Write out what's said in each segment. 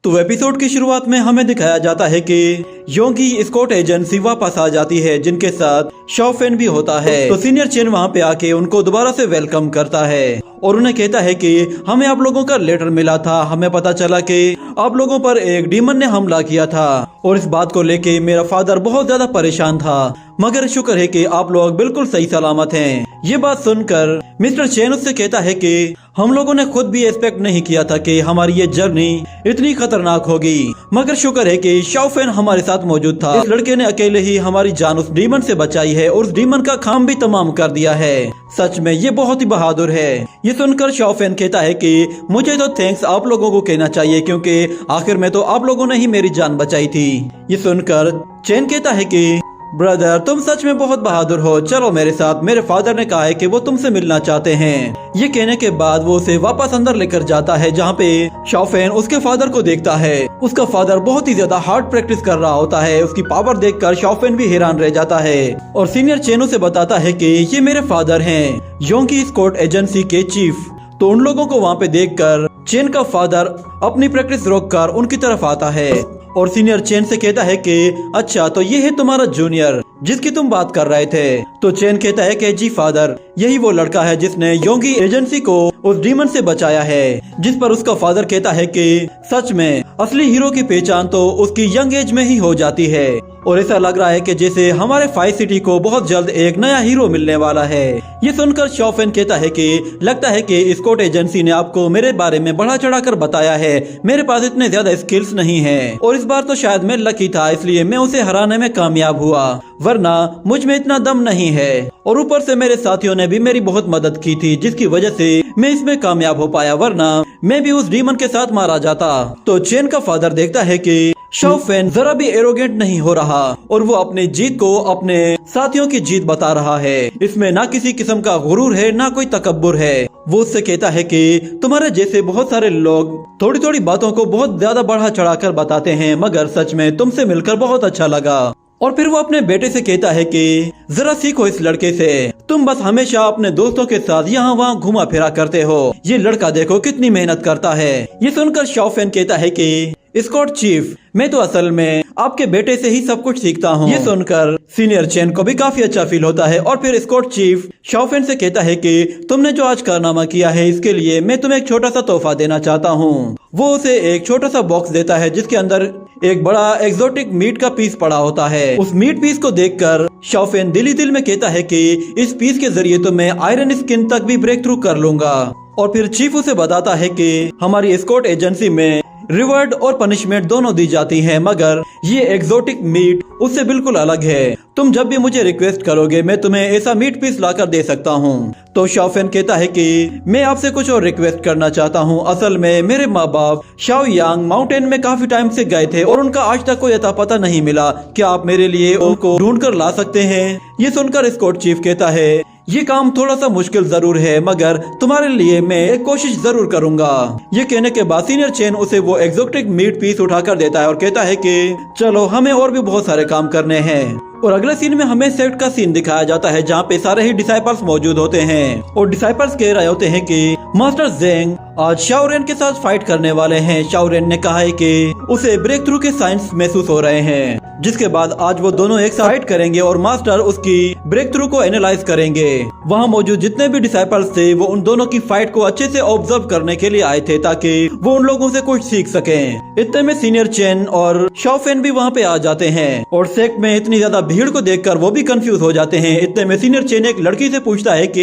तो एपिसोड की शुरुआत में हमें दिखाया जाता है कि योंगी स्कॉट एजेंसी वापस आ जाती है, जिनके साथ शाओ फेन भी होता है। तो सीनियर चेन वहाँ पे आके उनको दोबारा से वेलकम करता है और उन्हें कहता है कि हमें आप लोगों का लेटर मिला था, हमें पता चला कि आप लोगों पर एक डीमन ने हमला किया था और इस बात को लेके मेरा फादर बहुत ज्यादा परेशान था, मगर शुक्र है कि आप लोग बिल्कुल सही सलामत हैं। ये बात सुनकर मिस्टर चेन उससे कहता है कि हम लोगों ने खुद भी एक्सपेक्ट नहीं किया था कि हमारी ये जर्नी इतनी खतरनाक होगी, मगर शुक्र है कि शाओ फेन हमारे साथ मौजूद था। इस लड़के ने अकेले ही हमारी जान उस डीमन से बचाई है और उस डीमन का काम भी तमाम कर दिया है। सच में ये बहुत ही बहादुर है। ये सुनकर शाओ फेन कहता है कि मुझे तो थैंक्स आप लोगों को कहना चाहिए, क्योंकि आखिर में तो आप लोगों ने ही मेरी जान बचाई थी। ये सुनकर चेन कहता है कि ब्रदर, तुम सच में बहुत बहादुर हो, चलो मेरे साथ, मेरे फादर ने कहा है कि वो तुमसे मिलना चाहते हैं। ये कहने के बाद वो उसे वापस अंदर लेकर जाता है, जहाँ पे शाओ फेन उसके फादर को देखता है। उसका फादर बहुत ही ज्यादा हार्ड प्रैक्टिस कर रहा होता है। उसकी पावर देखकर शाओ फेन भी हैरान रह जाता है और सीनियर चेन उसे बताता है कि ये मेरे फादर हैं, योंगी स्कॉट एजेंसी के चीफ। तो उन लोगों को वहाँ पे देखकर चेन का फादर अपनी प्रैक्टिस रोककर उनकी तरफ आता है और सीनियर चेन से कहता है कि अच्छा, तो ये है तुम्हारा जूनियर जिसकी तुम बात कर रहे थे। तो चेन कहता है कि जी फादर, यही वो लड़का है जिसने योंगी एजेंसी को उस डीमन से बचाया है। जिस पर उसका फादर कहता है कि सच में असली हीरो की पहचान तो उसकी यंग एज में ही हो जाती है और ऐसा लग रहा है कि जैसे हमारे फाइव सिटी को बहुत जल्द एक नया हीरो मिलने वाला है। ये सुनकर शाओ फेन कहता है कि लगता है कि स्कॉट एजेंसी ने आपको मेरे बारे में बढ़ा चढ़ाकर बताया है, मेरे पास इतने ज्यादा स्किल्स नहीं है और इस बार तो शायद मैं लकी था, इसलिए मैं उसे हराने में कामयाब हुआ, वरना मुझ में इतना दम नहीं है। और ऊपर से मेरे साथियों ने भी मेरी बहुत मदद की थी, जिसकी वजह से मैं इसमें कामयाब हो पाया, वरना मैं भी उस डीमन के साथ मारा जाता। तो चेन का फादर देखता है कि शाओ फेन जरा भी एरोगेंट नहीं हो रहा और वो अपनी जीत को अपने साथियों की जीत बता रहा है। इसमें ना किसी किस्म का गुरूर है, ना कोई तकब्बुर है। वो उससे कहता है कि तुम्हारे जैसे बहुत सारे लोग थोड़ी थोड़ी बातों को बहुत ज्यादा बढ़ा चढ़ाकर बताते हैं, मगर सच में तुमसे मिलकर बहुत अच्छा लगा। और फिर वो अपने बेटे से कहता है कि जरा सीखो इस लड़के से, तुम बस हमेशा अपने दोस्तों के साथ यहाँ वहाँ घुमा फिरा करते हो, ये लड़का देखो कितनी मेहनत करता है। ये सुनकर शाओ फेन कहता है कि स्कॉट चीफ, मैं तो असल में आपके बेटे से ही सब कुछ सीखता हूँ। ये सुनकर सीनियर चेन को भी काफी अच्छा फील होता है और फिर स्कॉट चीफ शाओ फेन से कहता है कि तुमने जो आज कारनामा किया है इसके लिए मैं तुम्हें एक छोटा सा तोहफा देना चाहता हूँ। वो उसे एक छोटा सा बॉक्स देता है जिसके अंदर एक बड़ा एक्सोटिक मीट का पीस पड़ा होता है। उस मीट पीस को देखकर शाओ फेन दिल ही दिल में कहता है कि इस पीस के जरिए तो मैं आयरन स्किन तक भी ब्रेक थ्रू कर लूंगा। और फिर चीफ उसे बताता है कि हमारी स्कॉट एजेंसी में रिवॉर्ड और पनिशमेंट दोनों दी जाती है, मगर ये एक्सोटिक मीट उससे बिल्कुल अलग है। तुम जब भी मुझे रिक्वेस्ट करोगे मैं तुम्हें ऐसा मीट पीस लाकर दे सकता हूँ। तो शाओ फेन कहता है कि मैं आपसे कुछ और रिक्वेस्ट करना चाहता हूँ। असल में मेरे माँ बाप शाओयांग माउंटेन में काफी टाइम से गए थे और उनका आज तक कोई अता पता नहीं मिला, क्या आप मेरे लिए उनको ढूंढ कर ला सकते हैं? ये सुनकर स्कॉट चीफ कहता है ये काम थोड़ा सा मुश्किल जरूर है, मगर तुम्हारे लिए मैं एक कोशिश जरूर करूंगा। ये कहने के बाद सीनियर चेन उसे वो एक्सोटिक मीट पीस उठाकर देता है और कहता है कि चलो हमें और भी बहुत सारे काम करने हैं। और अगले सीन में हमें सेक्ट का सीन दिखाया जाता है जहाँ पे सारे ही डिसाइपल्स मौजूद होते हैं और डिसाइपल्स कह रहे होते हैं कि मास्टर जेंग आज शाओ रेन के साथ फाइट करने वाले हैं। शाओ रेन ने कहा है कि उसे ब्रेक थ्रू के साइंस महसूस हो रहे हैं, जिसके बाद आज वो दोनों एक साथ फाइट करेंगे और मास्टर उसकी ब्रेक थ्रू को एनालाइज करेंगे। वहाँ मौजूद जितने भी डिसाइपल्स थे वो उन दोनों की फाइट को अच्छे से ऑब्जर्व करने के लिए आए थे ताकि वो उन लोगों से कुछ सीख सकें। इतने में सीनियर चेन और शाओ फेन भी वहाँ पे आ जाते हैं और सेक्ट में इतनी ज्यादा भीड़ को देखकर वो भी कंफ्यूज हो जाते हैं। इतने में सीनियर चेन एक लड़की से पूछता है कि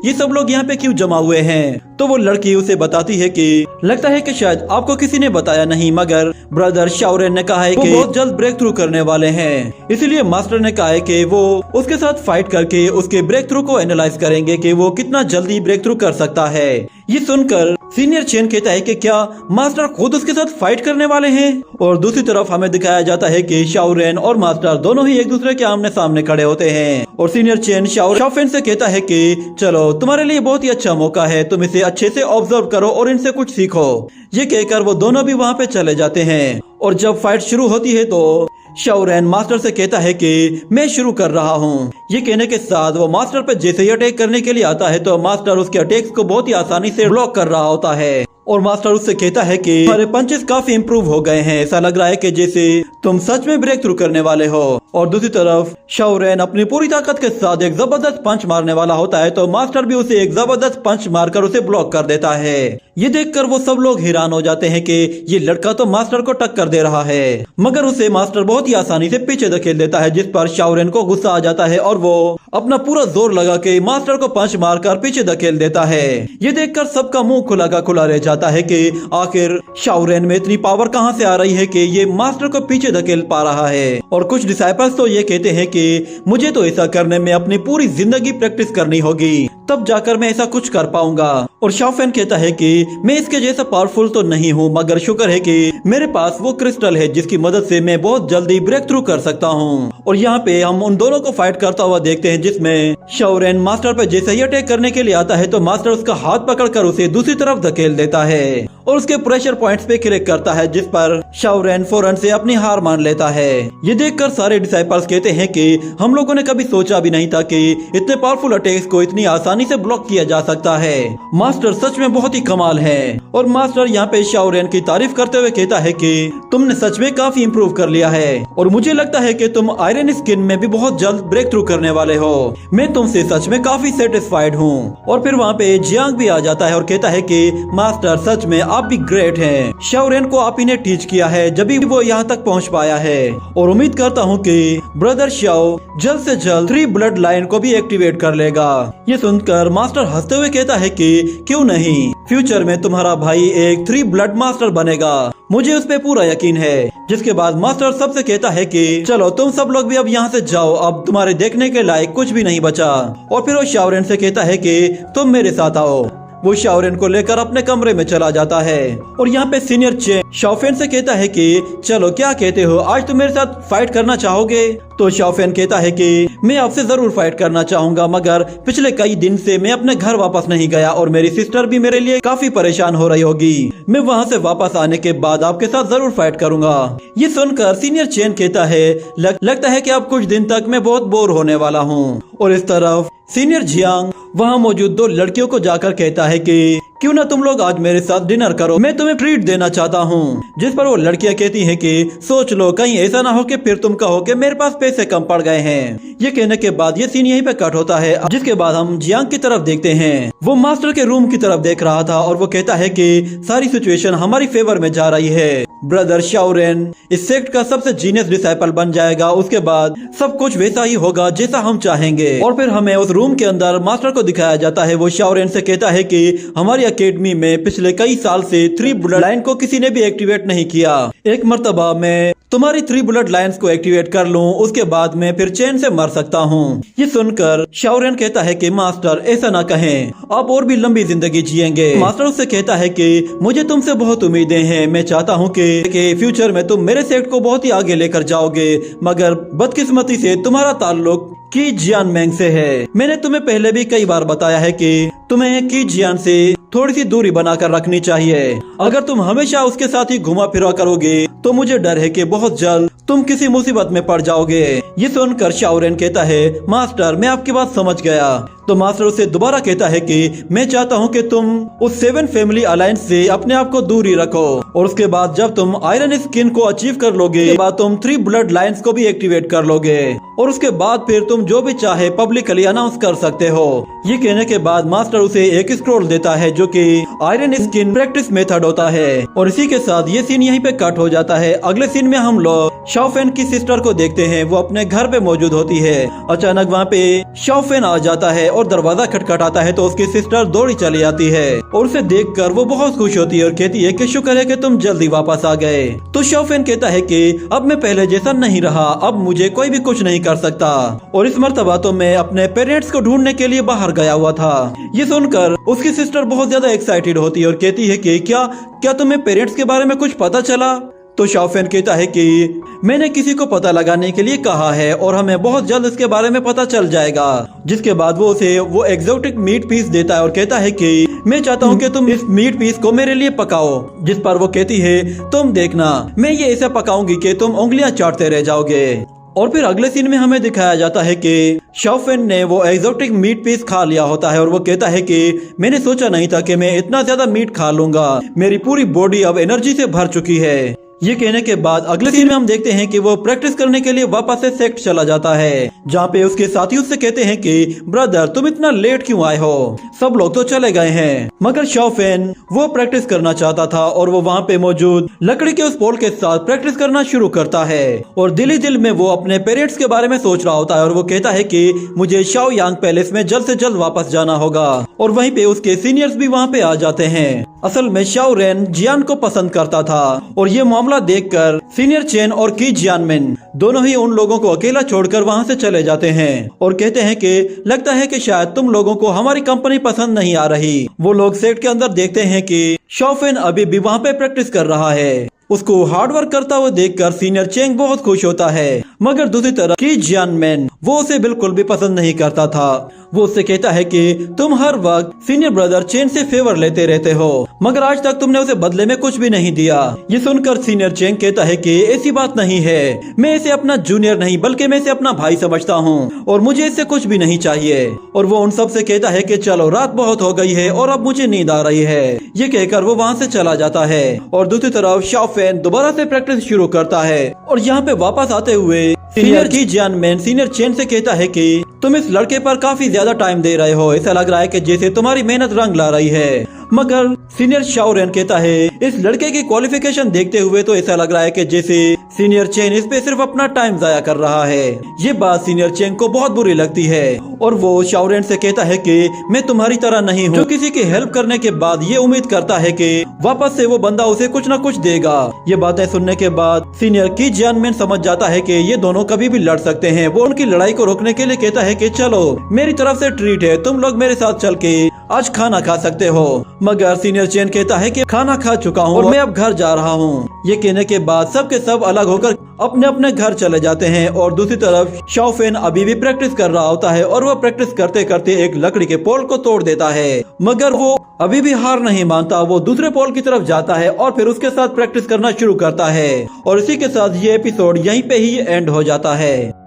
ये सब लोग यहाँ पे क्यों जमा हुए हैं? तो वो लड़की उसे बताती है कि लगता है कि शायद आपको किसी ने बताया नहीं, मगर ब्रदर शाओ रेन ने कहा है कि बहुत जल्द ब्रेक थ्रू करने वाले हैं, इसीलिए मास्टर ने कहा है कि वो उसके साथ फाइट करके उसके ब्रेक थ्रू को एनालाइज करेंगे कि वो कितना जल्दी ब्रेक थ्रू कर सकता है। ये सुनकर सीनियर चेन कहता है कि क्या मास्टर खुद उसके साथ फाइट करने वाले हैं? और दूसरी तरफ हमें दिखाया जाता है कि शाओ रेन और मास्टर दोनों ही एक दूसरे के आमने सामने खड़े होते हैं और सीनियर चेन शाओ फेन से कहता है कि चलो तुम्हारे लिए बहुत ही अच्छा मौका है, तुम इसे अच्छे से ऑब्जर्व करो और इनसे कुछ सीखो। ये कहकर वो दोनों भी वहाँ पे चले जाते हैं और जब फाइट शुरू होती है तो शाओ रेन मास्टर से कहता है कि मैं शुरू कर रहा हूँ। ये कहने के साथ वो मास्टर पे जैसे ही अटैक करने के लिए आता है तो मास्टर उसके अटैक्स को बहुत ही आसानी से ब्लॉक कर रहा होता है और मास्टर उससे कहता है कि तुम्हारे पंचेस काफी इम्प्रूव हो गए हैं, ऐसा लग रहा है कि जैसे तुम सच में ब्रेक थ्रू करने वाले हो। और दूसरी तरफ शाओरेन अपनी पूरी ताकत के साथ एक जबरदस्त पंच मारने वाला होता है, तो मास्टर भी उसे एक जबरदस्त पंच मारकर उसे ब्लॉक कर देता है। ये देखकर वो सब लोग हैरान हो जाते हैं कि ये लड़का तो मास्टर को टक्कर दे रहा है, मगर उसे मास्टर बहुत ही आसानी से पीछे धकेल देता है, जिस पर शाओरेन को गुस्सा आ जाता है और वो अपना पूरा जोर लगा के मास्टर को पंच मारकर पीछे धकेल देता है। ये देखकर सबका मुंह खुला का खुला रह जाता है कि आखिर शाओरेन में इतनी पावर कहां से आ रही है कि ये मास्टर को पीछे धकेल पा रहा है। और कुछ डिसाइपल्स तो ये कहते हैं कि मुझे तो ऐसा करने में अपनी पूरी जिंदगी प्रैक्टिस करनी होगी, तब जाकर मैं ऐसा कुछ कर पाऊंगा। और शाओफेन कहता है कि मैं इसके जैसा पावरफुल तो नहीं हूँ, मगर शुक्र है कि मेरे पास वो क्रिस्टल है जिसकी मदद से मैं बहुत जल्दी ब्रेक थ्रू कर सकता हूँ। और यहाँ पे हम उन दोनों को फाइट करता हुआ देखते हैं, जिसमें शाओरेन मास्टर पे जैसे ही अटैक करने के लिए आता है तो मास्टर उसका हाथ पकड़कर उसे दूसरी तरफ धकेल देता है और उसके प्रेशर पॉइंट्स पे क्लिक करता है, जिस पर शाओरेन फौरन से अपनी हार मान लेता है। ये देखकर सारे डिसाइपल्स कहते हैं कि हम लोगों ने कभी सोचा भी नहीं था कि इतने पावरफुल अटैक्स को इतनी आसानी से ब्लॉक किया जा सकता है। मास्टर सच में बहुत ही कमाल है। और मास्टर यहाँ पे शाओरेन की तारीफ करते हुए कहता है कि तुमने सच में काफी इम्प्रूव कर लिया है और मुझे लगता है कि तुम आयरन स्किन में भी बहुत जल्द ब्रेक थ्रू करने वाले हो। मैं तुमसे सच में काफी सेटिस्फाइड हूँ। और फिर वहाँ पे जियांग भी आ जाता है और कहता है कि मास्टर सच में आप भी ग्रेट हैं। शाओरेन को आप ही ने टीच किया है जब भी वो यहाँ तक पहुँच पाया है, और उम्मीद करता हूँ कि ब्रदर शाओ जल्द से जल्द 3 ब्लड लाइन को भी एक्टिवेट कर लेगा। ये सुनकर मास्टर हंसते हुए कहता है कि क्यों नहीं, फ्यूचर में तुम्हारा भाई एक 3 ब्लड मास्टर बनेगा, मुझे उस पे पूरा यकीन है। जिसके बाद मास्टर सबसे कहता है कि चलो तुम सब लोग भी अब यहाँ से जाओ, अब तुम्हारे देखने के लायक कुछ भी नहीं बचा। और फिर वो शाओरेन से कहता है कि तुम मेरे साथ आओ। वो शाओरेन को लेकर अपने कमरे में चला जाता है। और यहाँ पे सीनियर चेन शाओफेन से कहता है कि चलो क्या कहते हो, आज तुम मेरे साथ फाइट करना चाहोगे? तो शाओफेन कहता है कि मैं आपसे जरूर फाइट करना चाहूंगा, मगर पिछले कई दिन से मैं अपने घर वापस नहीं गया और मेरी सिस्टर भी मेरे लिए काफी परेशान हो रही होगी। मैं वहाँ से वापस आने के बाद आपके साथ जरूर फाइट करूंगा। ये सुनकर सीनियर चेन कहता है लगता है कि अब कुछ दिन तक मैं बहुत बोर होने वाला हूँ। और इस तरफ सीनियर जियांग वहाँ मौजूद 2 लड़कियों को जाकर कहता है कि क्यों ना तुम लोग आज मेरे साथ डिनर करो, मैं तुम्हें ट्रीट देना चाहता हूँ। जिस पर वो लड़कियाँ कहती हैं कि सोच लो कहीं ऐसा ना हो कि फिर तुम कहो कि मेरे पास पैसे कम पड़ गए हैं। ये कहने के बाद ये सीन यहीं पे कट होता है, जिसके बाद हम जियांग की तरफ देखते हैं। वो मास्टर के रूम की तरफ देख रहा था और वो कहता है कि सारी सिचुएशन हमारी फेवर में जा रही है। ब्रदर शाओरेन इस सेक्ट का सबसे जीनियस डिसाइपल बन जाएगा, उसके बाद सब कुछ वैसा ही होगा जैसा हम चाहेंगे। और फिर हमें उस रूम के अंदर मास्टर को दिखाया जाता है। वो शाओरेन से कहता है कि हमारी अकेडमी में पिछले कई साल से 3 ब्लड लाइन को किसी ने भी एक्टिवेट नहीं किया। एक मर्तबा मैं तुम्हारी 3 ब्लड लाइन्स को एक्टिवेट कर लूं, उसके बाद मैं फिर चैन से मर सकता हूं। ये सुनकर शाओरेन कहता है कि मास्टर ऐसा ना कहें, आप और भी लंबी जिंदगी जिएंगे। मास्टर उससे कहता है कि मुझे तुमसे बहुत उम्मीदें हैं, मैं चाहता हूं कि फ्यूचर में तुम मेरे सेक्ट को बहुत ही आगे लेकर जाओगे, मगर बदकिस्मती से तुम्हारा ताल्लुक की जियान मैंग से है। मैंने तुम्हें पहले भी कई बार बताया है कि तुम्हें की जियान से थोड़ी सी दूरी बनाकर रखनी चाहिए। अगर तुम हमेशा उसके साथ ही घुमा फिरा करोगे तो मुझे डर है कि बहुत जल्द तुम किसी मुसीबत में पड़ जाओगे। ये सुनकर शाओरेन कहता है मास्टर मैं आपकी बात समझ गया। तो मास्टर उसे दोबारा कहता है कि मैं चाहता हूँ कि तुम उस 7 फैमिली अलायंस से अपने आप को दूर ही रखो, और उसके बाद जब तुम आयरन स्किन को अचीव कर लोगे, उसके बाद तुम 3 ब्लड लाइन्स को भी एक्टिवेट कर लोगे, और उसके बाद फिर तुम जो भी चाहे पब्लिकली अनाउंस कर सकते हो। ये कहने के बाद मास्टर उसे एक स्क्रॉल देता है जो कि आयरन स्किन प्रैक्टिस मेथड होता है। और इसी के साथ ये सीन यहीं पे कट हो जाता है। अगले सीन में हम लोग शाओफेन की सिस्टर को देखते हैं, वो अपने घर पे मौजूद होती है। अचानक वहाँ पे शाओफेन आ जाता है और दरवाजा खटखटाता है, तो उसकी सिस्टर दौड़ी चली आती है और उसे देखकर वो बहुत खुश होती है और कहती है कि शुक्र है कि तुम जल्दी वापस आ गए। तो शाओफेन कहता है कि अब मैं पहले जैसा नहीं रहा, अब मुझे कोई भी कुछ नहीं कर सकता, और इस मर्तबा तो मैं अपने पेरेंट्स को ढूंढने के लिए बाहर गया हुआ था। ये सुनकर उसकी सिस्टर बहुत ज्यादा एक्साइटेड होती है और कहती है कि क्या तुम्हें पेरेंट्स के बारे में कुछ पता चला? तो शाओफेन कहता है कि मैंने किसी को पता लगाने के लिए कहा है और हमें बहुत जल्द इसके बारे में पता चल जाएगा। जिसके बाद वो उसे वो एक्सोटिक मीट पीस देता है और कहता है कि मैं चाहता हूँ कि तुम इस मीट पीस को मेरे लिए पकाओ। जिस पर वो कहती है तुम देखना, मैं ये ऐसा पकाऊंगी कि तुम उंगलियां चाटते रह जाओगे। और फिर अगले सीन में हमें दिखाया जाता है कि शाओफेन ने वो एक्सोटिक मीट पीस खा लिया होता है और वो कहता है कि मैंने सोचा नहीं था कि मैं इतना ज्यादा मीट खा लूंगा, मेरी पूरी बॉडी अब एनर्जी से भर चुकी है। ये कहने के बाद अगले सीन में हम देखते हैं कि वो प्रैक्टिस करने के लिए वापस से सेक्ट चला जाता है, जहाँ पे उसके साथी उससे कहते हैं कि ब्रदर तुम इतना लेट क्यों आए हो, सब लोग तो चले गए हैं। मगर शाओफेन वो प्रैक्टिस करना चाहता था और वो वहाँ पे मौजूद लकड़ी के उस पोल के साथ प्रैक्टिस करना शुरू करता है और दिल ही दिल में वो अपने पेरेंट्स के बारे में सोच रहा होता है और वो कहता है कि मुझे शाओ यांग पैलेस में जल्द से जल्द वापस जाना होगा। और वहीं पे उसके सीनियर्स भी वहाँ पे आ जाते हैं। असल में शाओ रेन जियान को पसंद करता था और ये मामला देखकर सीनियर चेन और की जियानमिन दोनों ही उन लोगों को अकेला छोड़कर वहाँ से चले जाते हैं और कहते हैं कि लगता है कि शायद तुम लोगों को हमारी कंपनी पसंद नहीं आ रही। वो लोग सेट के अंदर देखते हैं कि शाओफेन अभी भी वहाँ पे प्रैक्टिस कर रहा है। उसको हार्ड वर्क करता हुआ देखकर सीनियर चेंग बहुत खुश होता है, मगर दूसरी तरफ की जियानमिन वो उसे बिल्कुल भी पसंद नहीं करता था। वो उससे कहता है कि तुम हर वक्त सीनियर ब्रदर चेन से फेवर लेते रहते हो, मगर आज तक तुमने उसे बदले में कुछ भी नहीं दिया। ये सुनकर सीनियर चेंग कहता है कि ऐसी बात नहीं है, मैं इसे अपना जूनियर नहीं बल्कि मैं इसे अपना भाई समझता हूँ और मुझे इससे कुछ भी नहीं चाहिए। और वो उन सब से कहता है कि चलो रात बहुत हो गई है और अब मुझे नींद आ रही है। ये कहकर वो वहाँ से चला जाता है और दूसरी तरफ शाओफेन दोबारा से प्रैक्टिस शुरू करता है। और यहाँ पे वापस आते हुए सीनियर की जियानमिन सीनियर चेन से कहता है कि तुम इस लड़के पर काफी ज्यादा टाइम दे रहे हो, ऐसा लग रहा है कि जैसे तुम्हारी मेहनत रंग ला रही है। मगर सीनियर शाओ रेन कहता है इस लड़के की क्वालिफिकेशन देखते हुए तो ऐसा लग रहा है कि जैसे सीनियर चेन इस पे सिर्फ अपना टाइम जाया कर रहा है। ये बात सीनियर चेन को बहुत बुरी लगती है और वो शाओ रेन से कहता है कि मैं तुम्हारी तरह नहीं हूँ जो किसी की हेल्प करने के बाद ये उम्मीद करता है कि वापस से वो बंदा उसे कुछ न कुछ देगा। ये बातें सुनने के बाद सीनियर की जियानमिन समझ जाता है कि ये दोनों कभी भी लड़ सकते हैं। वो उनकी लड़ाई को रोकने के लिए कहता है कि चलो मेरी तरफ से ट्रीट है, तुम लोग मेरे साथ चल के आज खाना खा सकते हो। मगर सीनियर चेन कहता है कि खाना खा चुका हूँ और मैं अब घर जा रहा हूँ। ये कहने के बाद सब के सब अलग होकर अपने अपने घर चले जाते हैं और दूसरी तरफ शाओफेन अभी भी प्रैक्टिस कर रहा होता है और वो प्रैक्टिस करते करते एक लकड़ी के पोल को तोड़ देता है। मगर वो अभी भी हार नहीं मानता, वो दूसरे पोल की तरफ जाता है और फिर उसके साथ प्रैक्टिस करना शुरू करता है। और इसी के साथ ये एपिसोड यहीं पे ही एंड हो जाता है।